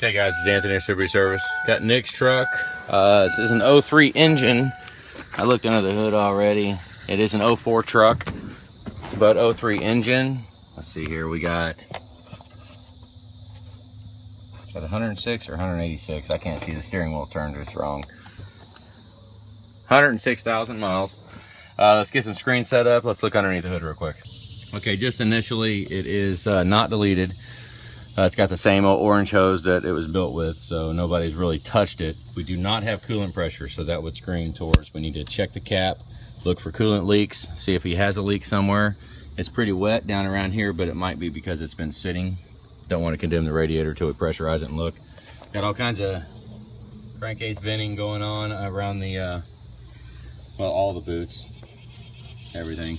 Hey guys, this is Anthony at Super Service. Got Nick's truck. This is an 03 engine. I looked under the hood already. It is an 04 truck, but 03 engine. Let's see here. We got 106 or 186. I can't see the steering wheel turned. It's wrong. 106,000 miles. Let's get some screens set up. Let's look underneath the hood real quick. Okay, just initially, it is not deleted. It's got the same old orange hose that it was built with, so nobody's really touched it. We do not have coolant pressure, so that would scream towards. We need to check the cap, look for coolant leaks, see if he has a leak somewhere. It's pretty wet down around here, but it might be because it's been sitting. Don't want to condemn the radiator till we pressurize it and look. Got all kinds of crankcase venting going on around the, well, all the boots, everything.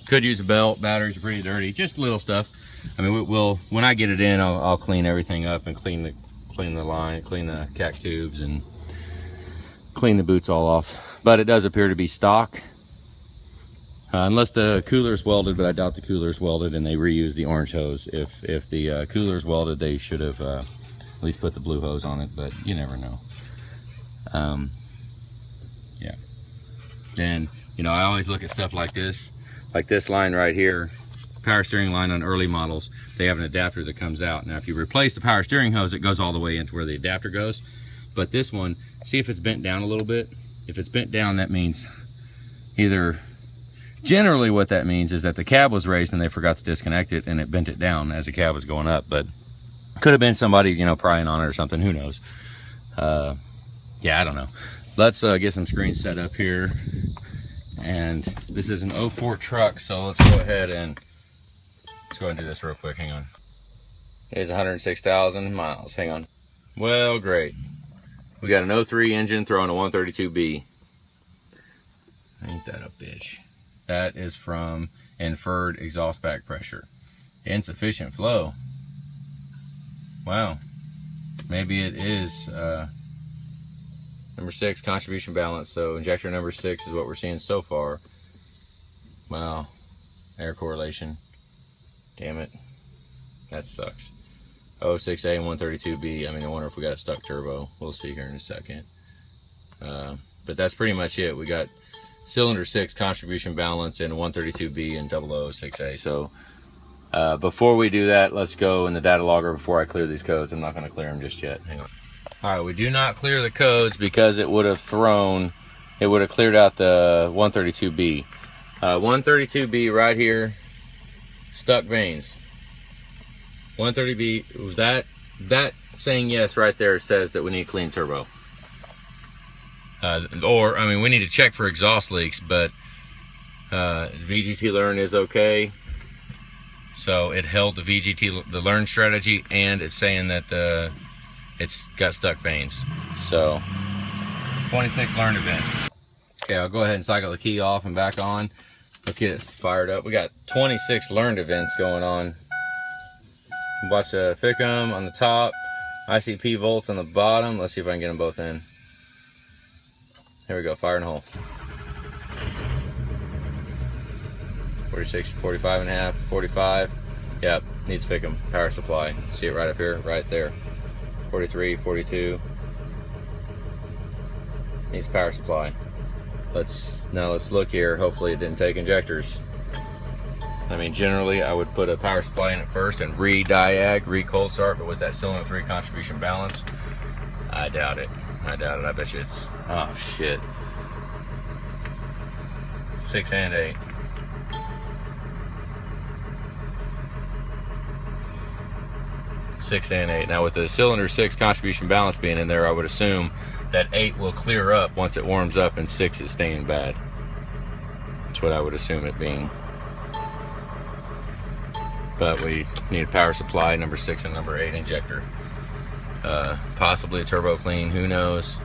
Could use a belt. Batteries are pretty dirty, just little stuff. I mean, we'll when I get it in, I'll clean everything up and clean the line, clean the cack tubes, and clean the boots all off. But it does appear to be stock, unless the cooler's welded. But I doubt the cooler's welded, and they reuse the orange hose. If the cooler's welded, they should have at least put the blue hose on it. But you never know. Yeah. And you know, I always look at stuff like this line right here. Power steering line on early models, they have an adapter that comes out. Now if you replace the power steering hose, it goes all the way into where the adapter goes. But this one, see if it's bent down a little bit. If it's bent down, that means either, generally what that means is that the cab was raised and they forgot to disconnect it and it bent it down as the cab was going up. But could have been somebody, you know, prying on it or something, who knows. Yeah, I don't know. Let's get some screens set up here. And this is an 04 truck, so let's go ahead and do this real quick. Hang on. It is 106,000 miles. Hang on. Well, great. We got an 03 engine throwing a 132B. Ain't that a bitch? That is from inferred exhaust back pressure. Insufficient flow. Wow. Maybe it is number 6, contribution balance. So injector number 6 is what we're seeing so far. Wow. Air correlation. Damn it. That sucks. 06A and 132B. I mean, I wonder if we got a stuck turbo. We'll see here in a second. But that's pretty much it. We got cylinder 6 contribution balance and 132B and 006A. So before we do that, let's go in the data logger before I clear these codes. I'm not going to clear them just yet. Hang on. All right, we do not clear the codes because it would have cleared out the 132B. 132B right here. Stuck vanes. 130B, that saying yes right there says that we need clean turbo. Or, I mean, we need to check for exhaust leaks, but VGT learn is okay. So it held the the learn strategy, and it's saying that it's got stuck vanes. So 26 learned events. Okay, I'll go ahead and cycle the key off and back on. Let's get it fired up. We got 26 learned events going on. Watch the FICM on the top, ICP volts on the bottom. Let's see if I can get them both in. Here we go, fire and hole. 46, 45 and a half, 45. Yep, needs FICM, power supply. See it right up here, right there. 43, 42. Needs power supply. Let's look here. Hopefully it didn't take injectors. I mean, generally I would put a power supply in it first and re-diag, re-cold start, but with that cylinder 3 contribution balance, I doubt it. I doubt it. I bet you it's, oh shit. 6 and 8. Six and 8. Now with the cylinder 6 contribution balance being in there, I would assume that 8 will clear up once it warms up and 6 is staying bad. That's what I would assume it being. But we need a power supply, number 6 and number 8 injector. Possibly a turbo clean, who knows.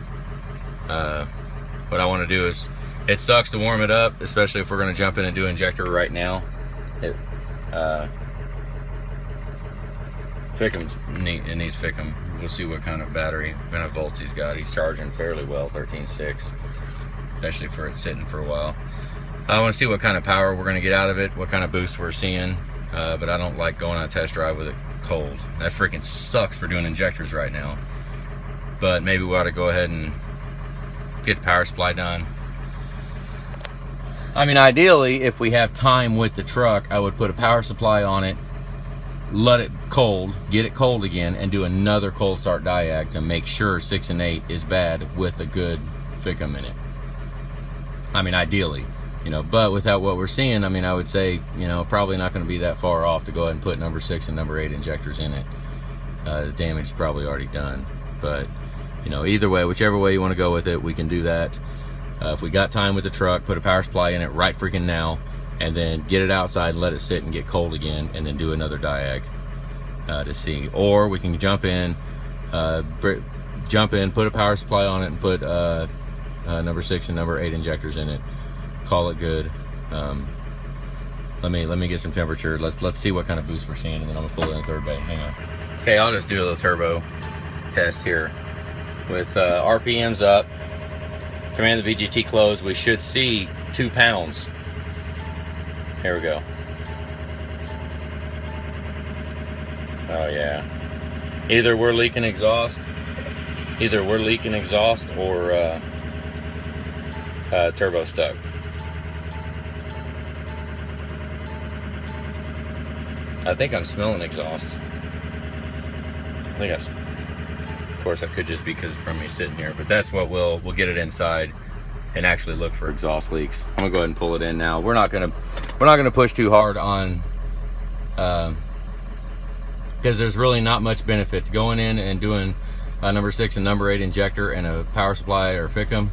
What I want to do is, it sucks to warm it up, especially if we're going to jump in and do injector right now. FICM's neat, it needs FICM. We'll see what kind of battery, what kind of volts he's got. He's charging fairly well, 13.6, especially for it sitting for a while. I want to see what kind of power we're going to get out of it, what kind of boost we're seeing, but I don't like going on a test drive with it cold. That freaking sucks for doing injectors right now. But maybe we ought to go ahead and get the power supply done. I mean, ideally, if we have time with the truck, I would put a power supply on it, let it cold, get it cold again, and do another cold start diag to make sure 6 and 8 is bad with a good ficum in it. I mean, ideally, you know, but without what we're seeing, I mean, I would say, you know, probably not going to be that far off to go ahead and put number 6 and number 8 injectors in it. The damage is probably already done, but you know, either way, whichever way you want to go with it, we can do that. If we got time with the truck, put a power supply in it right freaking now, and then get it outside and let it sit and get cold again, and then do another diag to see. Or we can jump in, put a power supply on it, and put number 6 and number 8 injectors in it. Call it good. Let me get some temperature. Let's see what kind of boost we're seeing, and then I'm gonna pull it in the third bay. Hang on. Okay, I'll just do a little turbo test here. With RPMs up, command the VGT closed, we should see 2 pounds. Here we go. Oh yeah. Either we're leaking exhaust or turbo stuck. I think I'm smelling exhaust. I think that's, of course, that could just be because from me sitting here, but that's what we'll get it inside and actually look for exhaust leaks. I'm gonna go ahead and pull it in now. We're not gonna push too hard on because there's really not much benefit to going in and doing number 6 and number 8 injector and a power supply or ficum.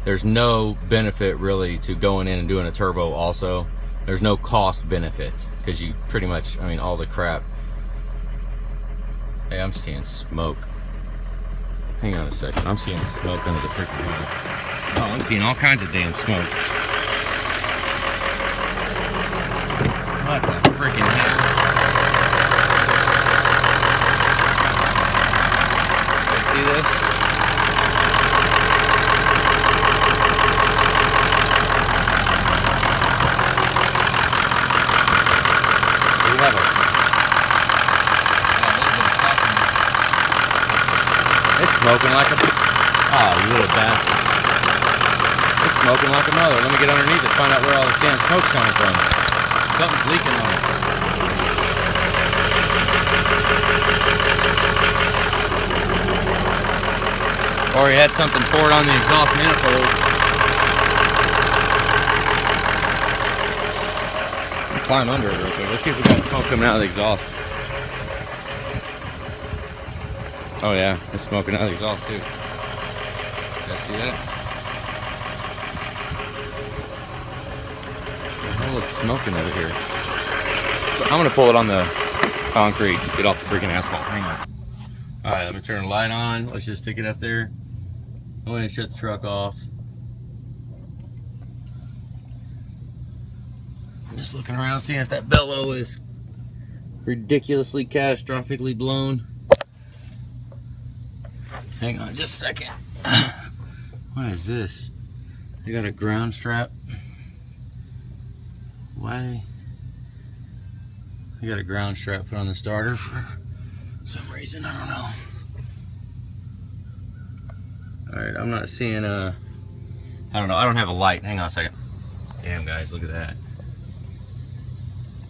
There's no benefit really to going in and doing a turbo also. There's no cost benefit because you pretty much, I mean, all the crap. Hey, I'm seeing smoke. Hang on a second. I'm seeing smoke under the freaking hood. Oh, I'm seeing all kinds of damn smoke. What the freaking hell? You see this? We have a... It's smoking like a... Oh, you little bastard. It's smoking like a mother. Let me get underneath it, find out where all this damn smoke's coming from. Something's leaking on it. Or he had something poured on the exhaust manifold. Let me climb under it real quick. Let's see if we got smoke coming out of the exhaust. Oh yeah, it's smoking out of the exhaust too. You see that? There's all this smoking over here. So I'm gonna pull it on the concrete, get off the freaking asphalt. Hang on. Alright, let me turn the light on. Let's just stick it up there. I'm gonna shut the truck off. I'm just looking around, seeing if that bellow is ridiculously catastrophically blown. Hang on just a second. What is this? They got a ground strap. Why? They got a ground strap put on the starter for some reason. I don't know. Alright, I'm not seeing I don't know. I don't have a light. Hang on a second. Damn, guys, look at that.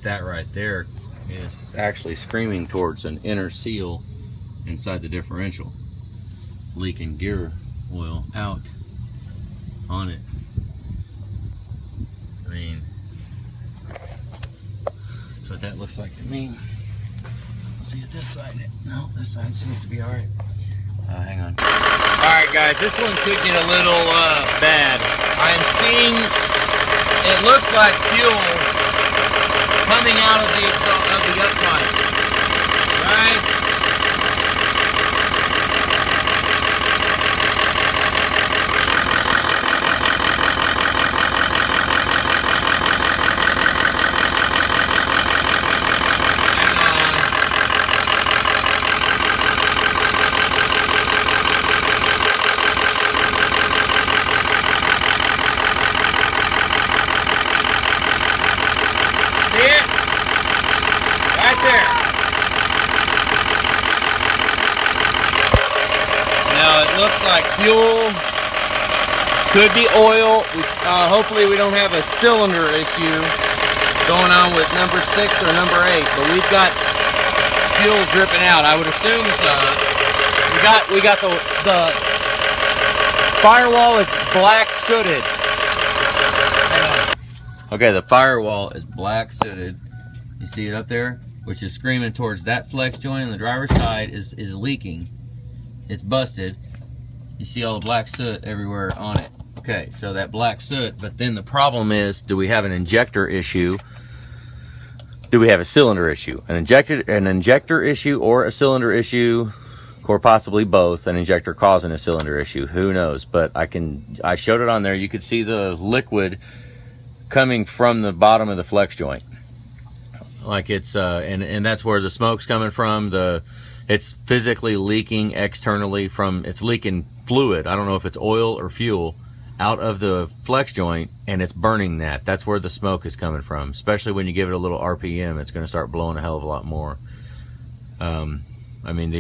That right there is actually screaming towards an inner seal inside the differential. Leaking gear oil out on it. I mean, that's what that looks like to me. Let's see if this side, no, this side seems to be alright. Hang on. Alright guys, this one could get a little bad. I'm seeing, it looks like fuel coming out of the up pipe. Right? looks like fuel. Could be oil. Hopefully we don't have a cylinder issue going on with number 6 or number 8, but we've got fuel dripping out. I would assume we got the firewall is black sooted. Okay, the firewall is black sooted. You see it up there, which is screaming towards that flex joint on the driver's side is leaking. It's busted. You see all the black soot everywhere on it. Okay, so that black soot, but then the problem is, do we have an injector issue? Do we have a cylinder issue? An injector issue or a cylinder issue, or possibly both, an injector causing a cylinder issue. Who knows? But I showed it on there. You could see the liquid coming from the bottom of the flex joint. Like it's, and that's where the smoke's coming from. It's physically leaking externally it's leaking fluid. I don't know if it's oil or fuel out of the flex joint, and it's burning that. That's where the smoke is coming from. Especially when you give it a little RPM, it's going to start blowing a hell of a lot more. I mean,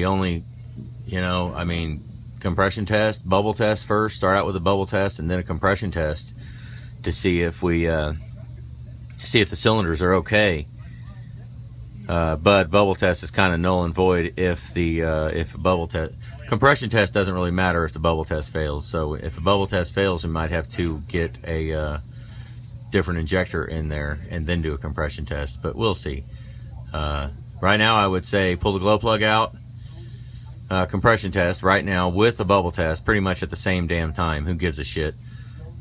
compression test, bubble test first. Start out with a bubble test and then a compression test to see if the cylinders are okay. But bubble test is kind of null and void if a bubble test. Compression test doesn't really matter if the bubble test fails. So if a bubble test fails, we might have to get a different injector in there and then do a compression test. But we'll see. Right now, I would say pull the glow plug out, compression test right now with the bubble test, pretty much at the same damn time. Who gives a shit?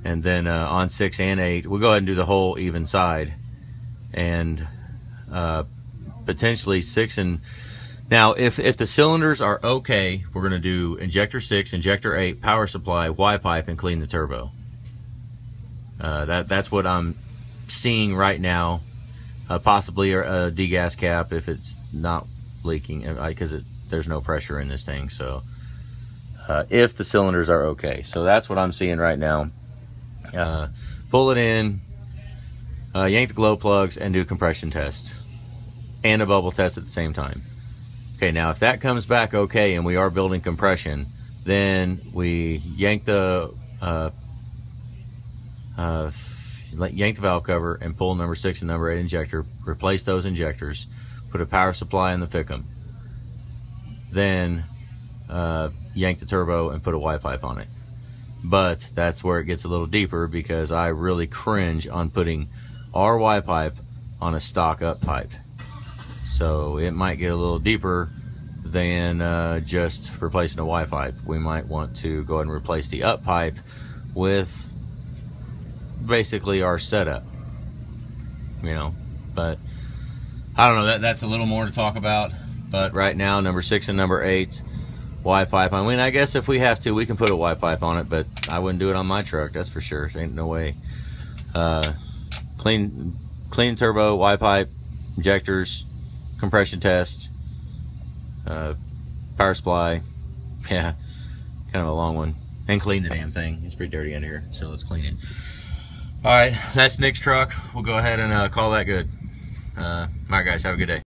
And then on 6 and 8, we'll go ahead and do the whole even side, and potentially 6 and. Now, if the cylinders are okay, we're going to do injector 6, injector 8, power supply, Y pipe, and clean the turbo. That's what I'm seeing right now. Possibly a degas cap if it's not leaking, because there's no pressure in this thing. So if the cylinders are okay, so that's what I'm seeing right now. Pull it in, yank the glow plugs, and do a compression test and a bubble test at the same time. Okay, now if that comes back okay and we are building compression, then we yank the valve cover and pull number 6 and number 8 injector, replace those injectors, put a power supply in the FICM, then yank the turbo and put a Y pipe on it. But that's where it gets a little deeper, because I really cringe on putting our Y pipe on a stock up pipe. So it might get a little deeper than just replacing a Y pipe. We might want to go ahead and replace the up pipe with basically our setup, but I don't know, that's a little more to talk about. But right now, number 6 and number 8 Y pipe. I mean, I guess if we have to, we can put a Y pipe on it, but I wouldn't do it on my truck, that's for sure. There ain't no way. Clean turbo, Y pipe, injectors, compression test, power supply, yeah, kind of a long one, and clean the damn thing. It's pretty dirty under here, so let's clean it. All right, that's Nick's truck. We'll go ahead and call that good. All right, guys, have a good day.